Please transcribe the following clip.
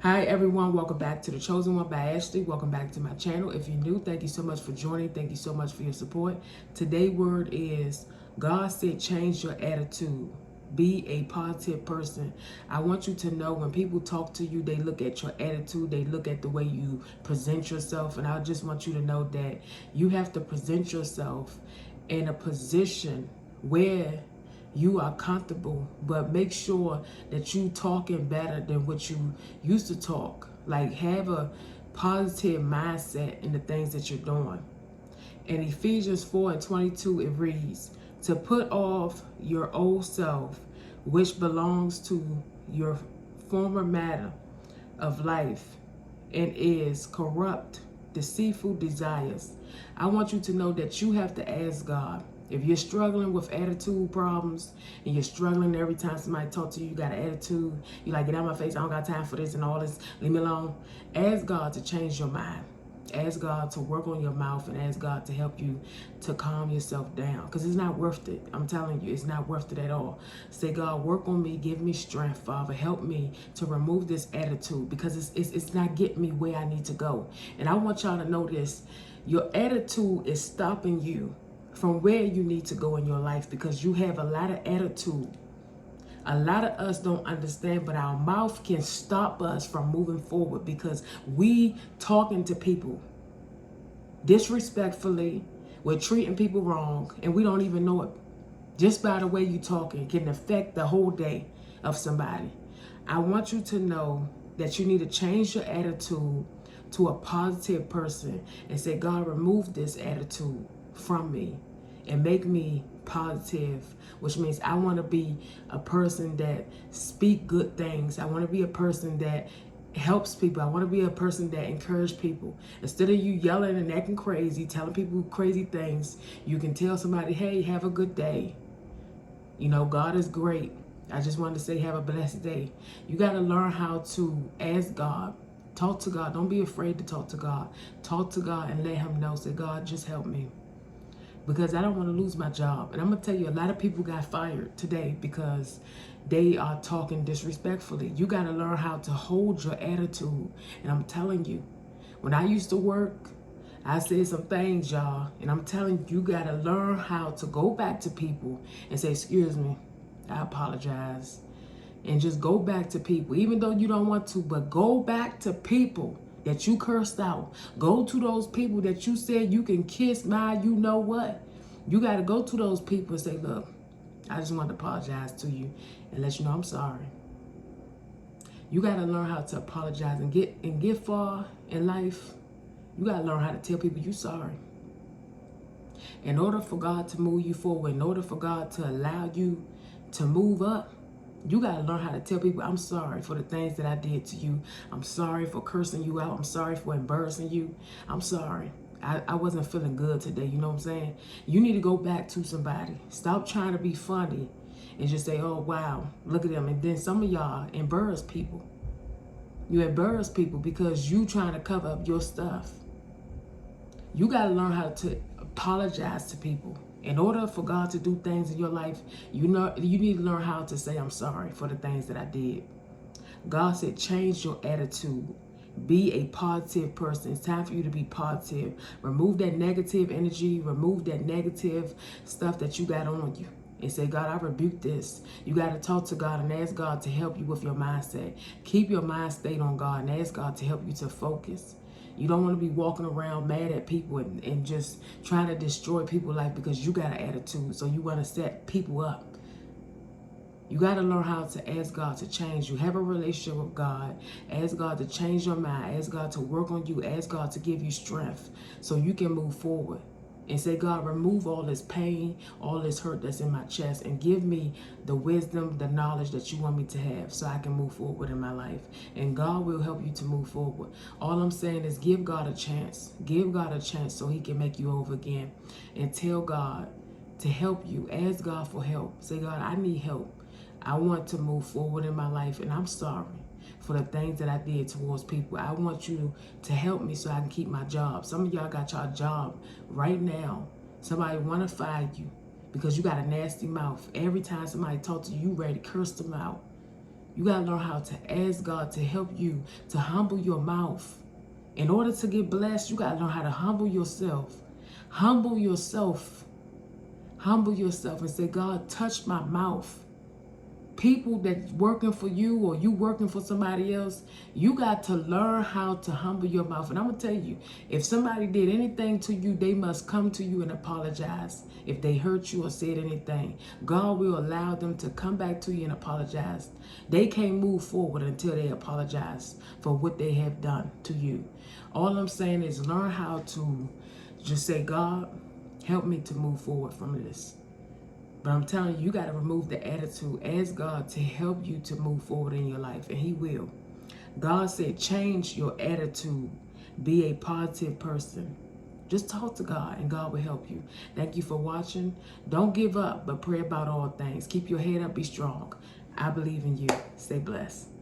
Hi everyone, welcome back to The Chosen One by Ashley. Welcome back to my channel. If you're new, thank you so much for joining. Thank you so much for your support. Today's word is, God said change your attitude. Be a positive person. I want you to know when people talk to you, they look at your attitude, they look at the way you present yourself. And I just want you to know that you have to present yourself in a position where you are comfortable, but make sure that you talking better than what you used to talk. Like, have a positive mindset in the things that you're doing. In Ephesians 4:22, it reads, to put off your old self, which belongs to your former matter of life and is corrupt, deceitful desires. I want you to know that you have to ask God. If you're struggling with attitude problems and you're struggling every time somebody talks to you, you got an attitude, you like, get out of my face, I don't got time for this and all this, leave me alone. Ask God to change your mind. Ask God to work on your mouth and ask God to help you to calm yourself down, because it's not worth it. I'm telling you, it's not worth it at all. Say, God, work on me, give me strength, Father. Help me to remove this attitude, because it's not getting me where I need to go. And I want y'all to know this. Your attitude is stopping you from where you need to go in your life, because you have a lot of attitude. A lot of us don't understand, but our mouth can stop us from moving forward because we talking to people disrespectfully, we're treating people wrong, and we don't even know it. Just by the way you talking can affect the whole day of somebody. I want you to know that you need to change your attitude to a positive person and say, God, remove this attitude from me and make me positive, which means I want to be a person that speak good things. I want to be a person that helps people. I want to be a person that encourages people. Instead of you yelling and acting crazy, telling people crazy things, you can tell somebody, hey, have a good day. You know, God is great. I just wanted to say, have a blessed day. You got to learn how to ask God. Talk to God. Don't be afraid to talk to God. Talk to God and let him know. Say, God, just help me, because I don't want to lose my job. And I'm going to tell you, a lot of people got fired today because they are talking disrespectfully. You got to learn how to hold your attitude. And I'm telling you, when I used to work, I said some things, y'all. And I'm telling you, you got to learn how to go back to people and say, excuse me, I apologize. And just go back to people, even though you don't want to, but go back to people that you cursed out. Go to those people that you said you can kiss my, you know what? You got to go to those people and say, look, I just want to apologize to you and let you know I'm sorry. You got to learn how to apologize and get far in life. You got to learn how to tell people you're sorry. In order for God to move you forward, in order for God to allow you to move up, you got to learn how to tell people, I'm sorry for the things that I did to you. I'm sorry for cursing you out. I'm sorry for embarrassing you. I'm sorry. I wasn't feeling good today. You know what I'm saying? You need to go back to somebody. Stop trying to be funny and just say, oh, wow, look at them. And then some of y'all embarrass people. You embarrass people because you trying to cover up your stuff. You got to learn how to apologize to people. In order for God to do things in your life, you need to learn how to say, I'm sorry for the things that I did. God said, change your attitude. Be a positive person. It's time for you to be positive. Remove that negative energy. Remove that negative stuff that you got on you. And say, God, I rebuke this. You got to talk to God and ask God to help you with your mindset. Keep your mind stayed on God and ask God to help you to focus. You don't want to be walking around mad at people and just trying to destroy people's life because you got an attitude. So you want to set people up. You got to learn how to ask God to change you. Have a relationship with God. Ask God to change your mind. Ask God to work on you. Ask God to give you strength so you can move forward. And say, God, remove all this pain, all this hurt that's in my chest, and give me the wisdom, the knowledge that you want me to have so I can move forward in my life. And God will help you to move forward. All I'm saying is give God a chance. Give God a chance so he can make you over again. And tell God to help you. Ask God for help. Say, God, I need help. I want to move forward in my life, and I'm sorry for the things that I did towards people. I want you to help me so I can keep my job. Some of y'all got your job right now. Somebody want to fire you because you got a nasty mouth. Every time somebody talks to you, you ready to curse them out. You got to learn how to ask God to help you to humble your mouth. In order to get blessed, you got to learn how to humble yourself. Humble yourself. Humble yourself and say, God, touch my mouth. People that's working for you or you working for somebody else, you got to learn how to humble your mouth. And I'm going to tell you, if somebody did anything to you, they must come to you and apologize. If they hurt you or said anything, God will allow them to come back to you and apologize. They can't move forward until they apologize for what they have done to you. All I'm saying is learn how to just say, God, help me to move forward from this. But I'm telling you, you got to remove the attitude. Ask God to help you to move forward in your life, and he will. God said, change your attitude. Be a positive person. Just talk to God, and God will help you. Thank you for watching. Don't give up, but pray about all things. Keep your head up. Be strong. I believe in you. Stay blessed.